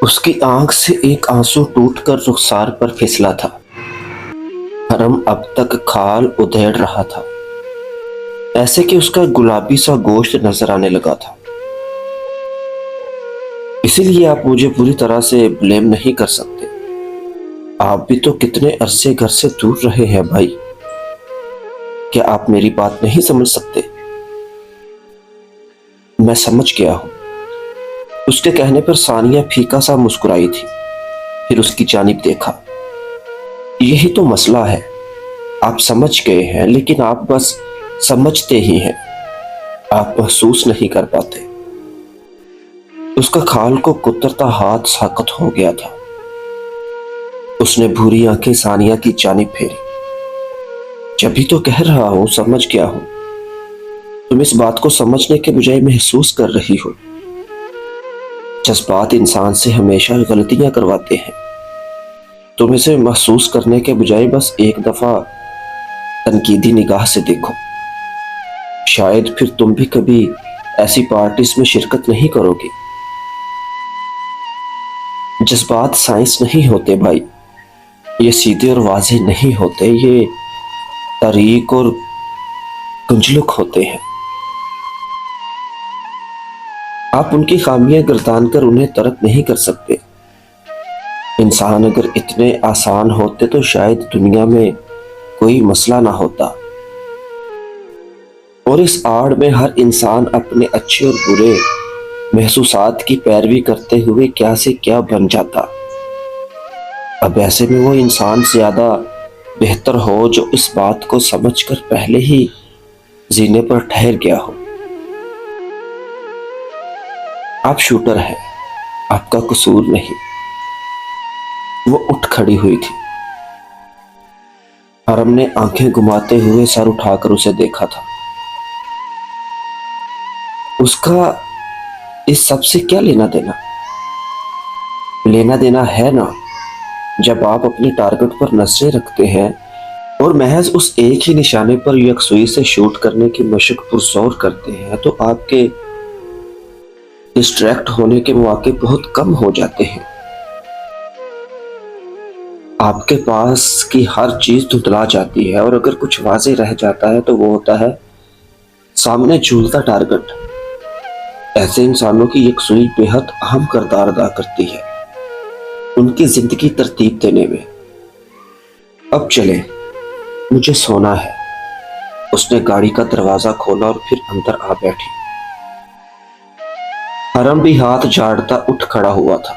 उसकी आंख से एक आंसू टूटकर रुखसार पर फिसला था। हरम अब तक खाल उधेड़ रहा था, ऐसे कि उसका गुलाबी सा गोश्त नजर आने लगा था। इसीलिए आप मुझे पूरी तरह से ब्लेम नहीं कर सकते। आप भी तो कितने अरसे घर से दूर रहे हैं भाई। क्या आप मेरी बात नहीं समझ सकते? मैं समझ गया हूं। उसके कहने पर सानिया फीका सा मुस्कुराई थी, फिर उसकी जानिब देखा। यही तो मसला है, आप समझ गए हैं लेकिन आप बस समझते ही हैं, आप महसूस नहीं कर पाते। उसका खाल को कुतरता हाथ साकत हो गया था। उसने भूरी आंखें सानिया की जानिब फेरी। जब भी तो कह रहा हूं समझ गया हूं, तुम इस बात को समझने के बजाय महसूस कर रही हो। जज्बात इंसान से हमेशा गलतियां करवाते हैं। तुम इसे महसूस करने के बजाय बस एक दफा तनकीदी निगाह से देखो। शायद फिर तुम भी कभी ऐसी पार्टीज में शिरकत नहीं करोगे। जज्बात साइंस नहीं होते भाई, ये सीधे और वाज़ेह नहीं होते, ये तारीक और कुंजलुक होते हैं। आप उनकी खामियां गर्दान कर उन्हें तर्क नहीं कर सकते। इंसान अगर इतने आसान होते तो शायद दुनिया में कोई मसला ना होता। और इस आड़ में हर इंसान अपने अच्छे और बुरे महसूसात की पैरवी करते हुए क्या से क्या बन जाता। अब ऐसे में वो इंसान ज्यादा बेहतर हो जो इस बात को समझकर पहले ही जीने पर ठहर गया हो। आप शूटर हैं, आपका कसूर नहीं। वो उठ खड़ी हुई थी। हरम ने आंखें घुमाते हुए सर उठाकर उसे देखा था। उसका इस सब से क्या लेना देना? लेना देना है ना, जब आप अपने टारगेट पर नजरें रखते हैं और महज उस एक ही निशाने पर यकसुई से शूट करने की मशक पुरजोर करते हैं, तो आपके डिस्ट्रैक्ट होने के मौके बहुत कम हो जाते हैं। आपके पास की हर चीज धुंधला जाती है और अगर कुछ वाज़ेह रह जाता है तो वो होता है सामने झूलता टारगेट। ऐसे इंसानों की यकसुई बेहद अहम किरदार अदा करती है उनकी जिंदगी तरतीब देने में। अब चले, मुझे सोना है। उसने गाड़ी का दरवाजा खोला और फिर अंदर आ बैठी। हरम भी हाथ झाड़ता उठ खड़ा हुआ था,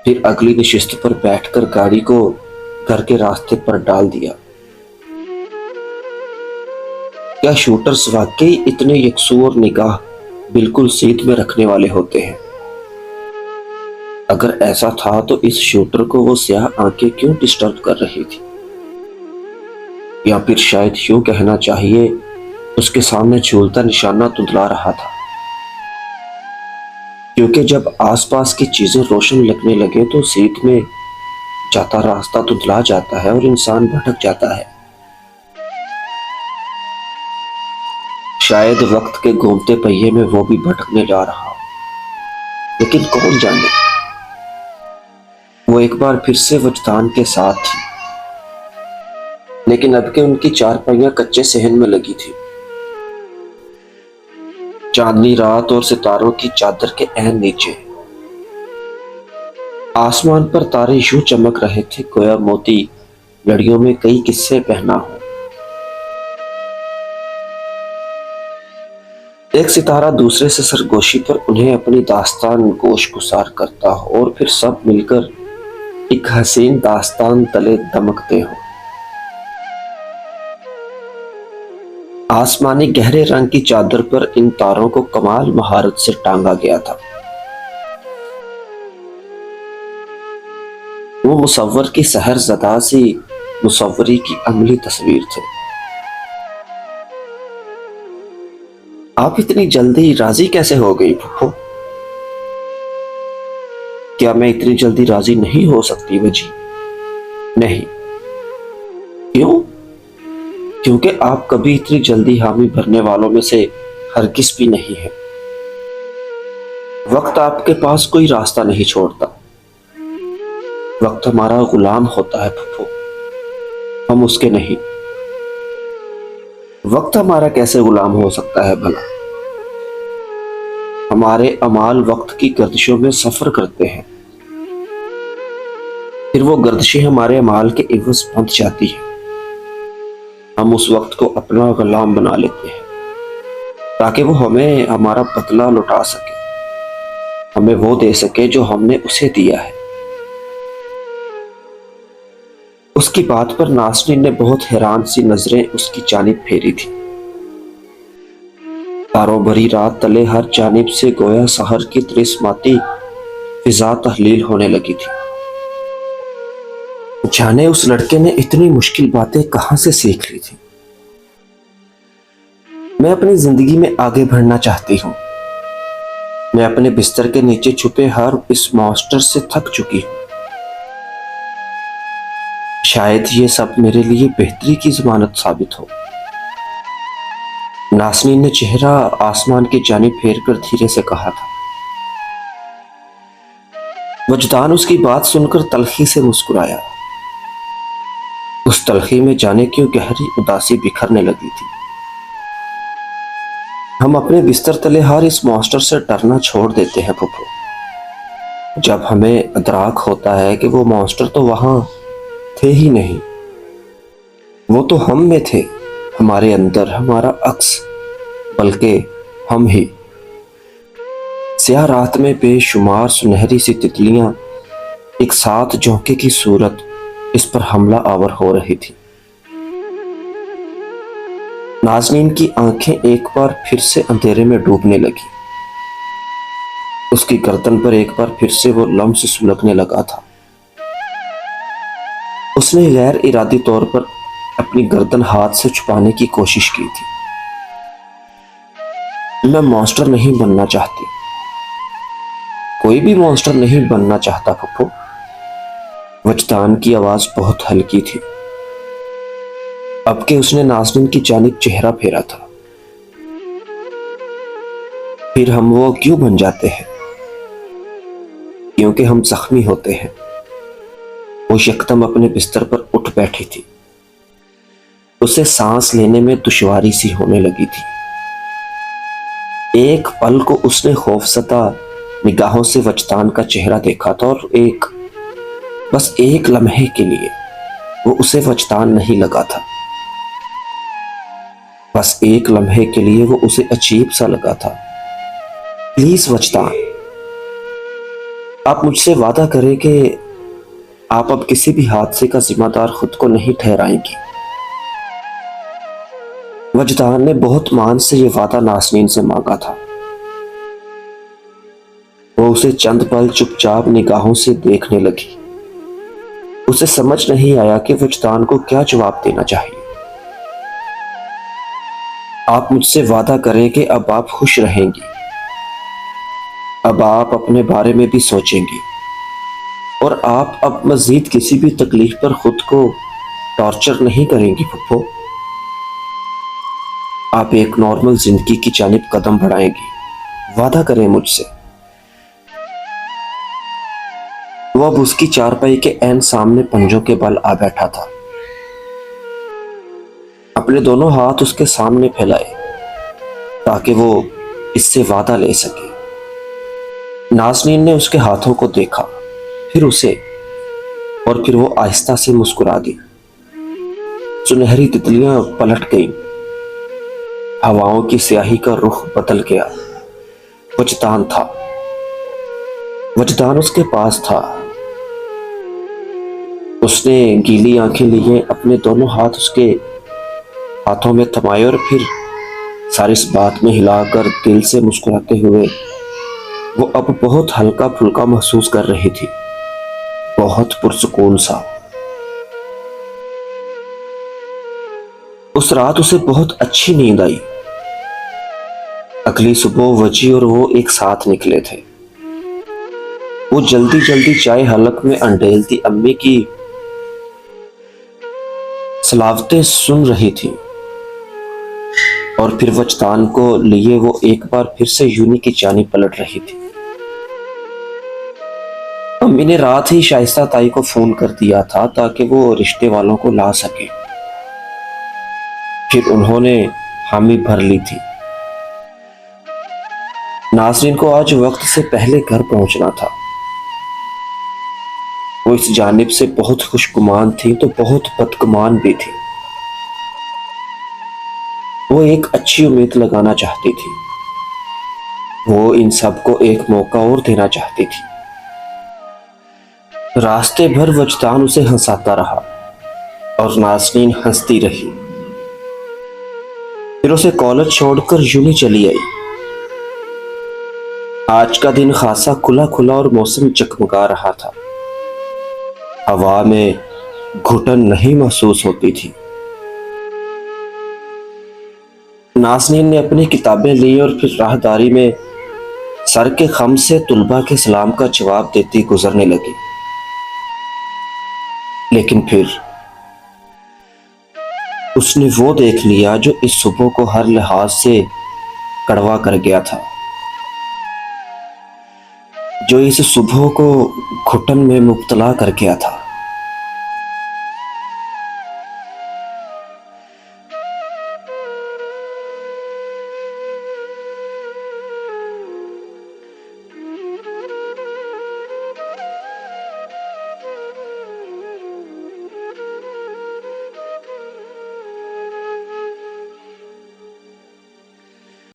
फिर अगली नशिस्त पर बैठकर गाड़ी को घर के रास्ते पर डाल दिया। क्या शूटर्स वाकई इतने यकसू और निगाह बिल्कुल सीध में रखने वाले होते हैं? अगर ऐसा था तो इस शूटर को वो स्याह आंखें क्यों डिस्टर्ब कर रही थी? या फिर शायद यूं कहना चाहिए, उसके सामने झूलता निशाना धुंधला रहा था। क्योंकि जब आसपास की चीजें रोशन लगने लगे तो सीध में जाता रास्ता धुंधला जाता है और इंसान भटक जाता है। शायद वक्त के घूमते पहिए में वो भी भटकने जा रहा हो, लेकिन कौन जाने। वो एक बार फिर से वजदान के साथ थी, लेकिन अब के उनकी चारपाइयां कच्चे सहन में लगी थी। चांदनी रात और सितारों की चादर के ऐन नीचे आसमान पर तारे यूं चमक रहे थे गोया मोती लड़ियों में कई किस्से पहना हो। एक सितारा दूसरे से सरगोशी पर उन्हें अपनी दास्तान गोश गुजार करता हो और फिर सब मिलकर एक हसीन दास्तान तले दमकते हो। आसमानी गहरे रंग की चादर पर इन तारों को कमाल महारत से टांगा गया था। वो मुसव्वर की सहर ज़दा सी मुसव्वरी की अमली तस्वीर थे। आप इतनी जल्दी राजी कैसे हो गई फूफो? क्या मैं इतनी जल्दी राजी नहीं हो सकती वजी? नहीं। क्यों? क्योंकि आप कभी इतनी जल्दी हामी भरने वालों में से हरगिज़ भी नहीं है। वक्त आपके पास कोई रास्ता नहीं छोड़ता। वक्त हमारा गुलाम होता है फुफ्फो, हम उसके नहीं। वक्त हमारा कैसे गुलाम हो सकता है भला? हमारे अमाल वक्त की गर्दिशों में सफर करते हैं, फिर वो गर्दिशें हमारे अमाल के इवज बंध जाती है। हम उस वक्त को अपना गुलाम बना लेते हैं ताकि वो हमें हमारा बदला लौटा सके, हमें वो दे सके जो हमने उसे दिया है। उसकी बात पर नासरीन ने बहुत हैरान सी नजरें उसकी जानिब फेरी थी। तारों भरी रात तले हर जानिब से गोया सहर की त्रिस्माती फिजा तहलील होने लगी थी। जाने उस लड़के ने इतनी मुश्किल बातें कहां से सीख ली थी। मैं अपनी जिंदगी में आगे बढ़ना चाहती हूँ। मैं अपने बिस्तर के नीचे छुपे हर इस मॉन्स्टर से थक चुकी हूँ। शायद ये सब मेरे लिए बेहतरी की जमानत साबित हो। नासनीन ने चेहरा आसमान की जानिब फेर कर धीरे से कहा था। वजदान उसकी बात सुनकर तलखी से मुस्कुराया। उस तलखी में जाने क्यों गहरी उदासी बिखरने लगी थी। हम अपने बिस्तर तले हर इस मॉन्स्टर से डरना छोड़ देते हैं फुफो, जब हमें अदराक होता है कि वो मॉन्स्टर तो वहां थे ही नहीं, वो तो हम में थे, हमारे अंदर, हमारा अक्स, बल्कि हम ही। स्याह रात में बेशुमार सुनहरी सी तितलियां एक साथ झोंके की सूरत इस पर हमला आवर हो रही थी। नाज़नीन की आंखें एक बार फिर से अंधेरे में डूबने लगी। उसकी गर्दन पर एक बार फिर से वो लम्स सुलगने लगा था। उसने गैर इरादी तौर पर अपनी गर्दन हाथ से छुपाने की कोशिश की थी। मैं मॉन्स्टर नहीं बनना चाहती, कोई भी मॉन्स्टर नहीं बनना चाहता फुफ्फो। वजदान की आवाज बहुत हल्की थी। अब के उसने नाज़नीन की जानिब चेहरा फेरा था। फिर हम वो क्यों बन जाते हैं? क्योंकि हम जख्मी होते हैं। वो यकदम अपने बिस्तर पर उठ बैठी थी। उसे सांस लेने में दुश्वारी सी होने लगी थी। एक पल को उसने खौफसदा निगाहों से वजदान का चेहरा देखा था और बस एक लम्हे के लिए वो उसे वजदान नहीं लगा था। बस एक लम्हे के लिए वो उसे अजीब सा लगा था। प्लीज वजदान, आप मुझसे वादा करें कि आप अब किसी भी हादसे का जिम्मेदार खुद को नहीं ठहराएंगी। वजदान ने बहुत मान से ये वादा नाज़नीन से मांगा था। वो उसे चंद पल चुपचाप निगाहों से देखने लगी। उसे समझ नहीं आया कि वजदान को क्या जवाब देना चाहिए। आप मुझसे वादा करें कि अब आप खुश रहेंगी, अब आप अपने बारे में भी सोचेंगी और आप अब मजीद किसी भी तकलीफ पर खुद को टॉर्चर नहीं करेंगी फुफ्फो। आप एक नॉर्मल जिंदगी की जानिब कदम बढ़ाएंगी, वादा करें मुझसे। वो अब उसकी चारपाई के ऐन सामने पंजों के बल आ बैठा था। अपने दोनों हाथ उसके सामने फैलाए ताकि वो इससे वादा ले सके। नाज़नीन ने उसके हाथों को देखा, फिर उसे, और फिर वो आहिस्ता से मुस्कुरा दी। सुनहरी तितलियां पलट गईं। हवाओं की स्याही का रुख बदल गया। वजदान था। वजदान उसके पास था। उसने गीली आंखें लिए अपने दोनों हाथ उसके हाथों में थमाए और फिर सारी इस बात में हिलाकर दिल से मुस्कुराते हुए वो अब बहुत हल्का फुल्का महसूस कर रही थी, बहुत पुरसुकून सा। उस रात उसे बहुत अच्छी नींद आई। अगली सुबह वजी और वो एक साथ निकले थे। वो जल्दी जल्दी चाय हलक में अंडेलती अम्मी की सलावतें सुन रही थी और फिर वजदान को लिए वो एक बार फिर से यूनी की जानिब पलट रही थी। अम्मी ने रात ही शाइस्ता ताई को फोन कर दिया था ताकि वो रिश्ते वालों को ला सके। फिर उन्होंने हामी भर ली थी। नासरीन को आज वक्त से पहले घर पहुंचना था। वो इस जानिब से बहुत खुशगुमान थी तो बहुत बदगुमान भी थी। वो एक अच्छी उम्मीद लगाना चाहती थी। वो इन सबको एक मौका और देना चाहती थी। रास्ते भर वजदान उसे हंसाता रहा और नासरीन हंसती रही। फिर उसे कॉलेज छोड़कर यूं ही चली आई। आज का दिन खासा खुला खुला और मौसम चकमका रहा था। हवा में घुटन नहीं महसूस होती थी। नाज़नीन ने अपनी किताबें ली और फिर राहदारी में सर के खम से तुलबा के सलाम का जवाब देती गुजरने लगी। लेकिन फिर उसने वो देख लिया जो इस सुबह को हर लिहाज से कड़वा कर गया था, जो इस सुबह को घुटन में मुब्तला कर गया था।